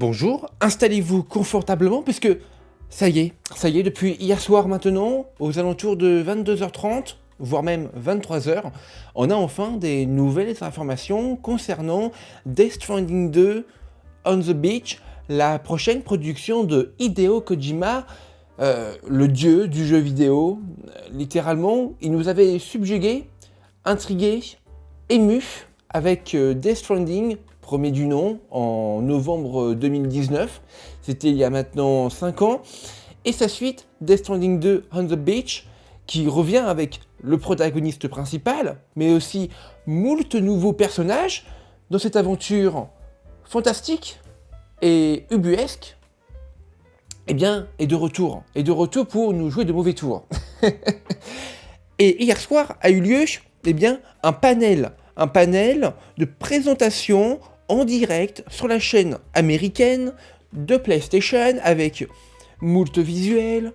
Bonjour, installez-vous confortablement puisque ça y est, depuis hier soir maintenant, aux alentours de 22h30, voire même 23h, on a enfin des nouvelles informations concernant Death Stranding 2 On the Beach, la prochaine production de Hideo Kojima, le dieu du jeu vidéo. Littéralement, il nous avait subjugués, intrigués, émus avec Death Stranding, premier du nom, en novembre 2019. C'était il y a maintenant 5 ans. Et sa suite, Death Stranding 2 On the Beach, qui revient avec le protagoniste principal, mais aussi moult nouveaux personnages dans cette aventure fantastique et ubuesque, est de retour. Et de retour pour nous jouer de mauvais tours. Et hier soir a eu lieu, un panel de présentation en direct sur la chaîne américaine de PlayStation avec moult visuels,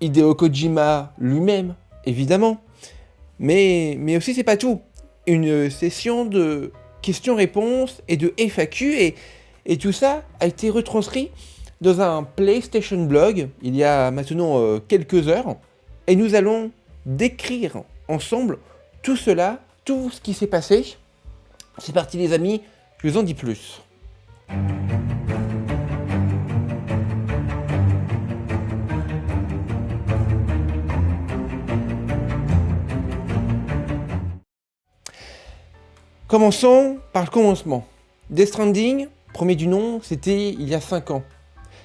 Hideo Kojima lui-même, évidemment, mais aussi c'est pas tout. Une session de questions-réponses et de FAQ et tout ça a été retranscrit dans un PlayStation blog il y a maintenant quelques heures et nous allons décrire ensemble tout cela, tout ce qui s'est passé. C'est parti les amis, je vous en dis plus. Commençons par le commencement. Death Stranding, premier du nom, c'était il y a 5 ans.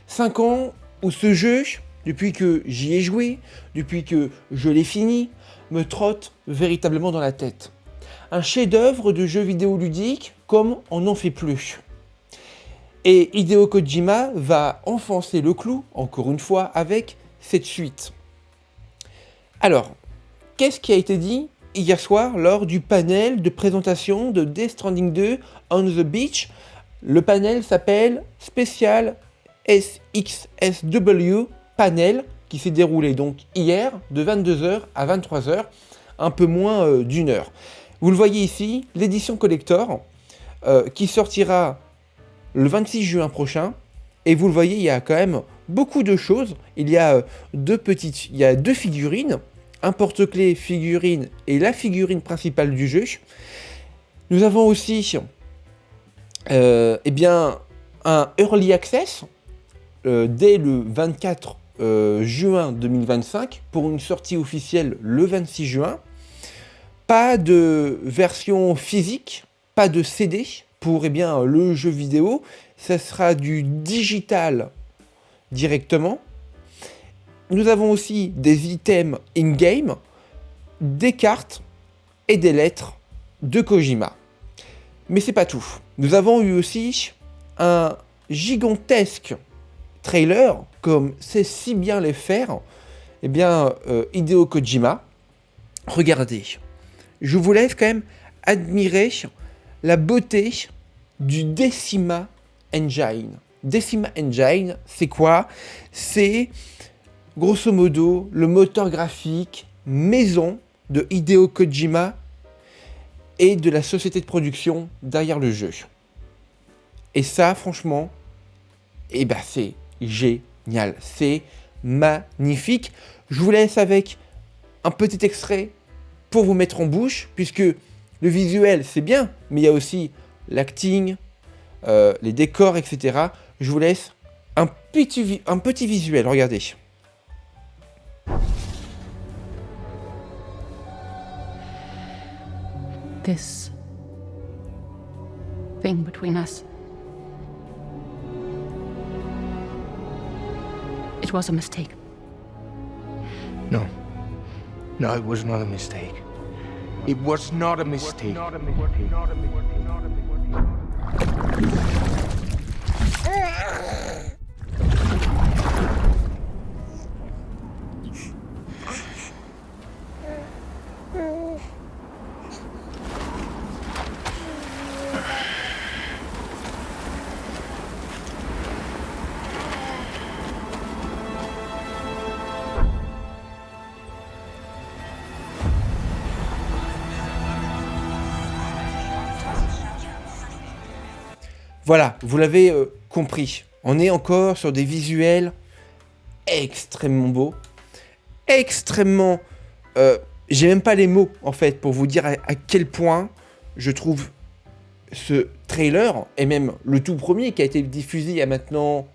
5 ans où ce jeu, depuis que j'y ai joué, depuis que je l'ai fini, me trotte véritablement dans la tête. Un chef-d'œuvre de jeu vidéo ludique comme on n'en fait plus. Et Hideo Kojima va enfoncer le clou, encore une fois, avec cette suite. Alors, qu'est-ce qui a été dit hier soir lors du panel de présentation de Death Stranding 2 On the Beach? Le panel s'appelle Special SXSW Panel, qui s'est déroulé donc hier de 22h à 23h, un peu moins d'une heure. Vous le voyez ici, l'édition collector qui sortira le 26 juin prochain. Et vous le voyez, il y a quand même beaucoup de choses. Il y a deux figurines, un porte-clés figurine et la figurine principale du jeu. Nous avons aussi un Early Access dès le 24 juin 2025 pour une sortie officielle le 26 juin. Pas de version physique, pas de CD pour le jeu vidéo. Ça sera du digital directement. Nous avons aussi des items in-game, des cartes et des lettres de Kojima. Mais c'est pas tout. Nous avons eu aussi un gigantesque trailer, comme sait si bien les faire, Hideo Kojima. Regardez. Je vous laisse quand même admirer la beauté du Decima Engine. Decima Engine, c'est quoi? C'est grosso modo le moteur graphique maison de Hideo Kojima et de la société de production derrière le jeu. Et ça, franchement, c'est génial. C'est magnifique. Je vous laisse avec un petit extrait pour vous mettre en bouche, puisque le visuel, c'est bien, mais il y a aussi l'acting, les décors, etc. Je vous laisse un petit visuel, regardez. This thing between us. It was a mistake. No. No, it was not a mistake. It was not a mistake. Voilà, vous l'avez compris. On est encore sur des visuels extrêmement beaux, extrêmement... j'ai même pas les mots, en fait, pour vous dire à quel point je trouve ce trailer, et même le tout premier qui a été diffusé il y a maintenant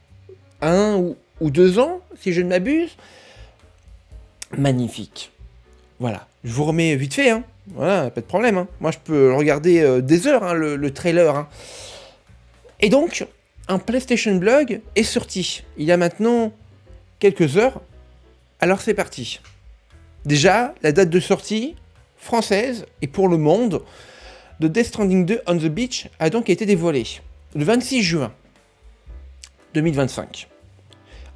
1 ou 2 ans, si je ne m'abuse, magnifique. Voilà, je vous remets vite fait, hein. Voilà, pas de problème, hein. Moi je peux le regarder des heures, hein, le trailer, hein. Et donc, un PlayStation Blog est sorti il y a maintenant quelques heures. Alors c'est parti. Déjà, la date de sortie française et pour le monde de Death Stranding 2 on the Beach a donc été dévoilée le 26 juin 2025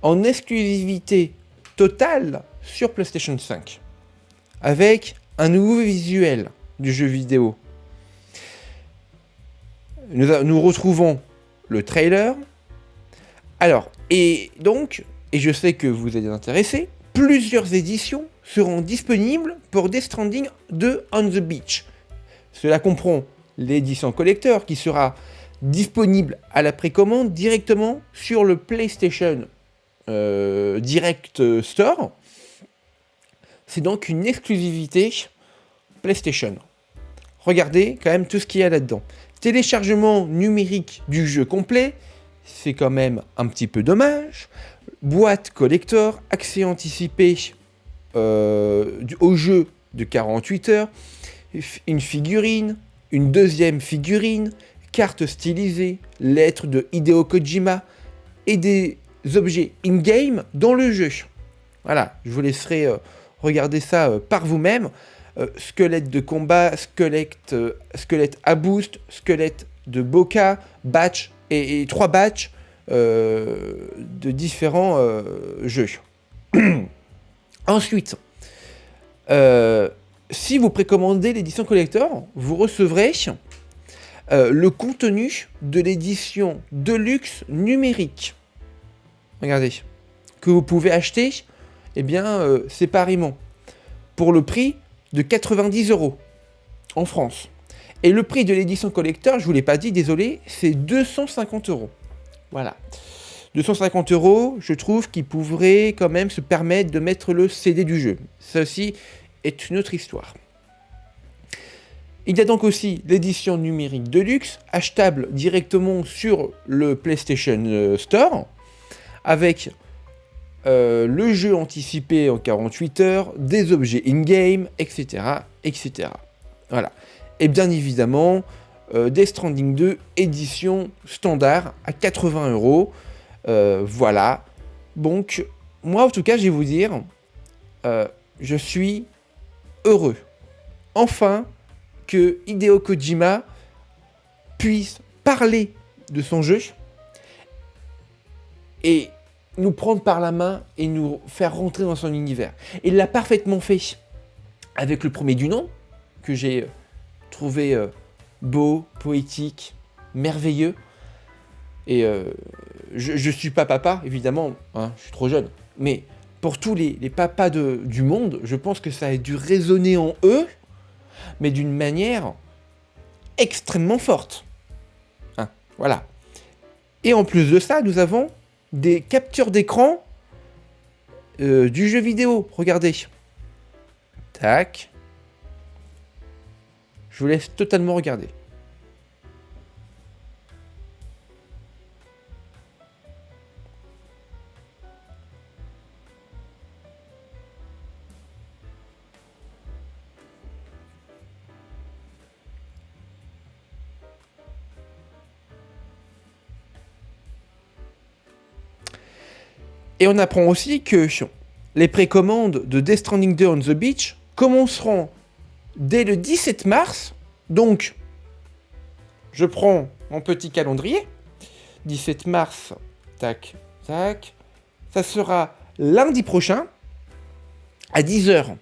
en exclusivité totale sur PlayStation 5 avec un nouveau visuel du jeu vidéo. Nous retrouvons le trailer. Alors, et je sais que vous êtes intéressés, plusieurs éditions seront disponibles pour Death Stranding 2 on the Beach. Cela comprend l'édition collector qui sera disponible à la précommande directement sur le PlayStation Direct Store. C'est donc une exclusivité PlayStation. Regardez quand même tout ce qu'il y a là-dedans. Téléchargement numérique du jeu complet, c'est quand même un petit peu dommage. Boîte collector, accès anticipé au jeu de 48 heures, une figurine, une deuxième figurine, carte stylisée, lettres de Hideo Kojima et des objets in-game dans le jeu. Voilà, je vous laisserai regarder ça par vous-même. Squelette de combat, squelette à boost, squelette de Boca, batch et 3 batchs de différents jeux. Ensuite, si vous précommandez l'édition collector, vous recevrez le contenu de l'édition Deluxe numérique. Regardez, que vous pouvez acheter séparément pour le prix de 90 € en France. Et le prix de l'édition collector, je vous l'ai pas dit, désolé, c'est 250 €. Voilà. 250 €, je trouve qu'ils pourraient quand même se permettre de mettre le CD du jeu. Ça aussi est une autre histoire. Il y a donc aussi l'édition numérique Deluxe, achetable directement sur le PlayStation Store, avec le jeu anticipé en 48 heures, des objets in-game, etc., etc. Voilà. Et bien évidemment, Death Stranding 2 édition standard à 80 €. Voilà. Donc, moi en tout cas, je vais vous dire, je suis heureux. Enfin, que Hideo Kojima puisse parler de son jeu et nous prendre par la main et nous faire rentrer dans son univers. Il l'a parfaitement fait avec le premier du nom, que j'ai trouvé beau, poétique, merveilleux. Et je suis pas papa, évidemment, hein, je suis trop jeune. Mais pour tous les papas du monde, je pense que ça a dû résonner en eux, mais d'une manière extrêmement forte. Hein, voilà. Et en plus de ça, nous avons des captures d'écran du jeu vidéo. Regardez. Tac. Je vous laisse totalement regarder. Et on apprend aussi que les précommandes de Death Stranding 2 on the Beach commenceront dès le 17 mars. Donc, je prends mon petit calendrier. 17 mars, tac, tac. Ça sera lundi prochain à 10h.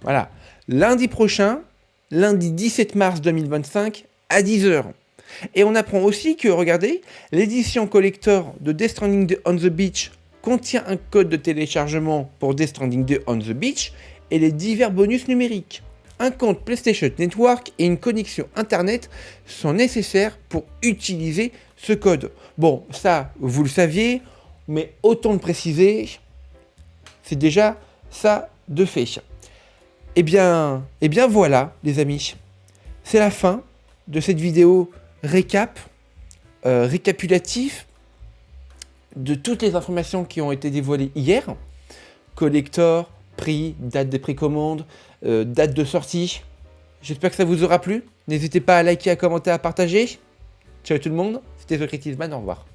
Voilà. Lundi prochain, lundi 17 mars 2025 à 10h. Et on apprend aussi que, regardez, l'édition collector de Death Stranding 2 on the Beach contient un code de téléchargement pour Death Stranding 2 on the Beach et les divers bonus numériques. un compte PlayStation Network et une connexion Internet sont nécessaires pour utiliser ce code. Bon, ça, vous le saviez, mais autant le préciser, c'est déjà ça de fait. Eh bien voilà, les amis. C'est la fin de cette vidéo récapitulatif de toutes les informations qui ont été dévoilées hier. Collector, prix, date des précommandes, date de sortie. J'espère que ça vous aura plu. N'hésitez pas à liker, à commenter, à partager. Ciao tout le monde, c'était Socratisman, au revoir.